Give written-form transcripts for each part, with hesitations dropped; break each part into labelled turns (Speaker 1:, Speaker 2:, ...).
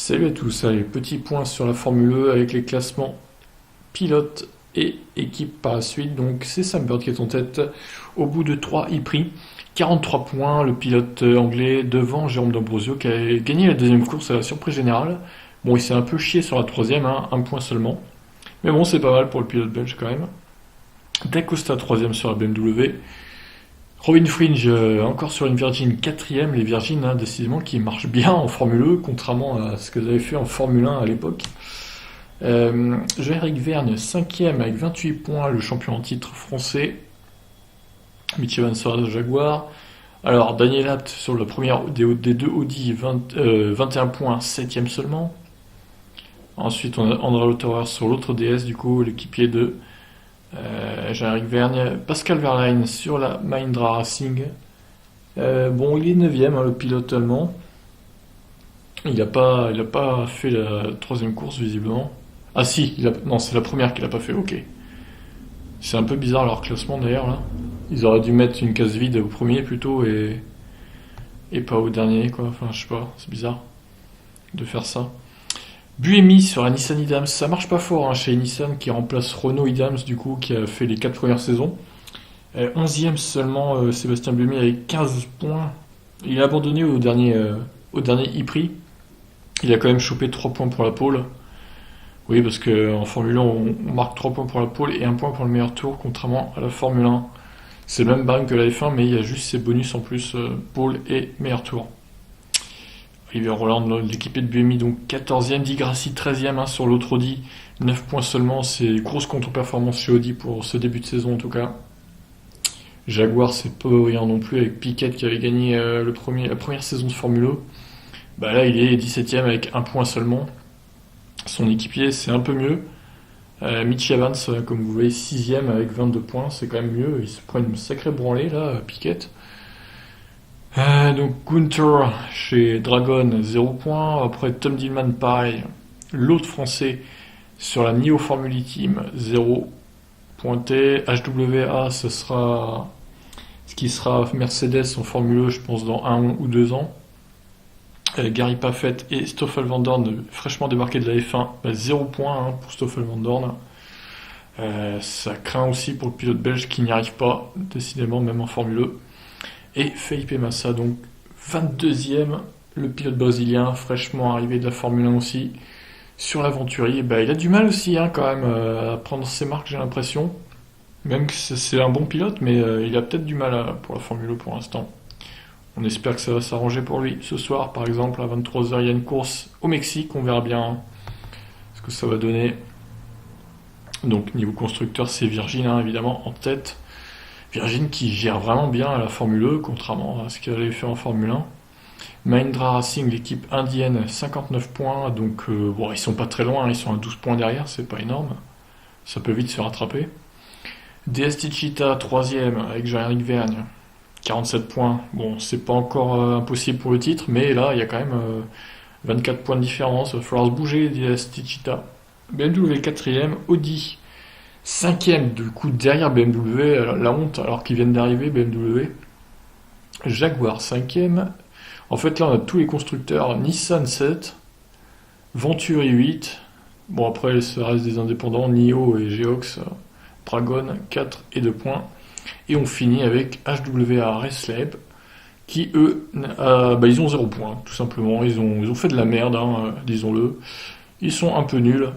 Speaker 1: Salut à tous, allez, petit point sur la Formule E avec les classements pilotes et équipes par la suite. Donc c'est Sam Bird qui est en tête au bout de 3 e-prix. 43 points, le pilote anglais devant Jérôme D'Ambrosio qui a gagné la deuxième course à la surprise générale. Bon, il s'est un peu chié sur la troisième, hein, un point seulement. Mais bon, c'est pas mal pour le pilote belge quand même. D'Acosta troisième sur la BMW. Robin Fringe encore sur une Virgin quatrième, les Virgin hein, décidément qui marchent bien en Formule E, contrairement à ce que vous avez fait en Formule 1 à l'époque. Jean-Éric Vergne cinquième avec 28 points, le champion en titre français. Mitch Evans sur la Jaguar. Alors Daniel Abt sur la première des deux Audi, 21 points, septième seulement. Ensuite on a André Lotterer sur l'autre DS du coup, l'équipier de Jean-Éric Vergne. Pascal Wehrlein sur la Mahindra Racing. Bon, il est 9ème, hein, le pilote allemand. Il a pas fait la troisième course, visiblement. Ah si, non, c'est la première qu'il a pas fait, ok. C'est un peu bizarre leur classement d'ailleurs, là. Ils auraient dû mettre une case vide au premier plutôt et pas au dernier, quoi. Enfin, je sais pas, c'est bizarre de faire ça. Buemi sur la Nissan Idams, ça marche pas fort hein, chez Nissan qui remplace Renault Idams du coup qui a fait les 4 premières saisons. 11e seulement Sébastien Buemi avec 15 points. Il a abandonné au dernier e-prix. Il a quand même chopé 3 points pour la pole. Oui parce qu'en Formule 1 on marque 3 points pour la pole et 1 point pour le meilleur tour contrairement à la Formule 1. C'est le même barème que la F1 mais il y a juste ces bonus en plus pole et meilleur tour. Olivier Roland, l'équipé de Buemi, donc 14e, Di Grassi 13e hein, sur l'autre Audi, 9 points seulement, c'est grosse contre-performance chez Audi pour ce début de saison en tout cas. Jaguar c'est peu rien non plus avec Piquet qui avait gagné la première saison de Formule E. Bah là il est 17e avec 1 point seulement. Son équipier c'est un peu mieux. Mitch Evans comme vous voyez 6e avec 22 points, c'est quand même mieux, il se prend une sacrée branlée là, Piquet. Donc Gunther chez Dragon 0 points. Après Tom Dillman pareil. L'autre français sur la NIO Formula Team 0 pointé. HWA ce sera ce qui sera Mercedes en Formule E je pense dans 1 ou 2 ans. Gary Paffett et Stoffel Van Dorn fraîchement débarqués de la F1 0 points hein, pour Stoffel Van Dorn. Ça craint aussi pour le pilote belge qui n'y arrive pas décidément même en Formule E. Et Felipe Massa, donc 22e, le pilote brésilien, fraîchement arrivé de la Formule 1 aussi. Sur l'Aventurier, bah, il a du mal aussi hein, quand même à prendre ses marques, j'ai l'impression. Même que c'est un bon pilote, mais il a peut-être du mal pour la Formule 1 pour l'instant. On espère que ça va s'arranger pour lui. Ce soir, par exemple, à 23h, il y a une course au Mexique, on verra bien ce que ça va donner. Donc niveau constructeur, c'est Virgin hein, évidemment en tête. Virgin qui gère vraiment bien la Formule E, contrairement à ce qu'elle avait fait en Formule 1. Mahindra Racing, l'équipe indienne, 59 points, donc bon, ils sont pas très loin, ils sont à 12 points derrière, c'est pas énorme. Ça peut vite se rattraper. DS Techeetah, 3ème, avec Jean-Éric Vergne, 47 points. Bon, c'est pas encore impossible pour le titre, mais là, il y a quand même 24 points de différence, il va falloir se bouger, DS Techeetah. BMW 4ème, Audi 5ème du coup derrière BMW, la honte alors qu'ils viennent d'arriver BMW. Jaguar 5ème. En fait là on a tous les constructeurs. Nissan 7, Venturi 8. Bon après ça reste des indépendants, NIO et Geox, Dragon 4 et 2 points. Et on finit avec HWA Reslab qui eux ils ont 0 points tout simplement. Ils ont fait de la merde hein, disons-le. Ils sont un peu nuls.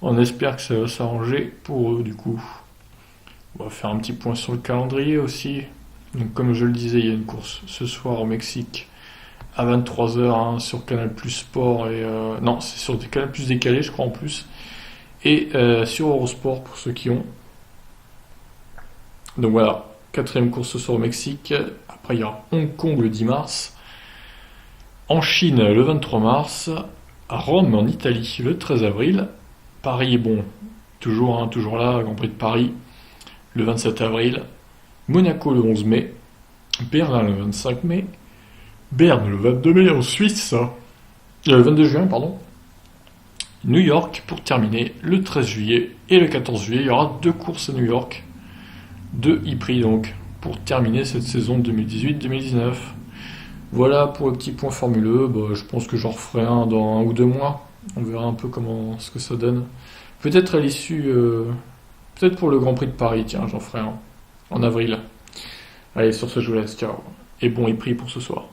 Speaker 1: On espère que ça va s'arranger pour eux du coup. On va faire un petit point sur le calendrier aussi. Donc comme je le disais, il y a une course ce soir au Mexique à 23h hein, sur Canal Plus Sport et non, c'est sur Canal Plus décalé je crois en plus. Et sur Eurosport pour ceux qui ont. Donc voilà, 4ème course ce soir au Mexique. Après il y aura Hong Kong le 10 mars. En Chine le 23 mars. À Rome en Italie le 13 avril. Paris, bon, toujours là, Grand Prix de Paris, le 27 avril. Monaco le 11 mai. Berlin le 25 mai. Berne le 22 mai en Suisse. Le 22 juin, pardon. New York pour terminer le 13 juillet. Et le 14 juillet, il y aura 2 courses à New York. 2 e-prix donc, pour terminer cette saison 2018-2019. Voilà pour le petit point formuleux. Bah, je pense que j'en referai un dans 1 ou 2 mois. On verra un peu comment ce que ça donne. Peut-être à l'issue, peut-être pour le Grand Prix de Paris, tiens, j'en ferai un en avril. Allez, sur ce, je vous laisse, ciao. Et bon, et pris pour ce soir.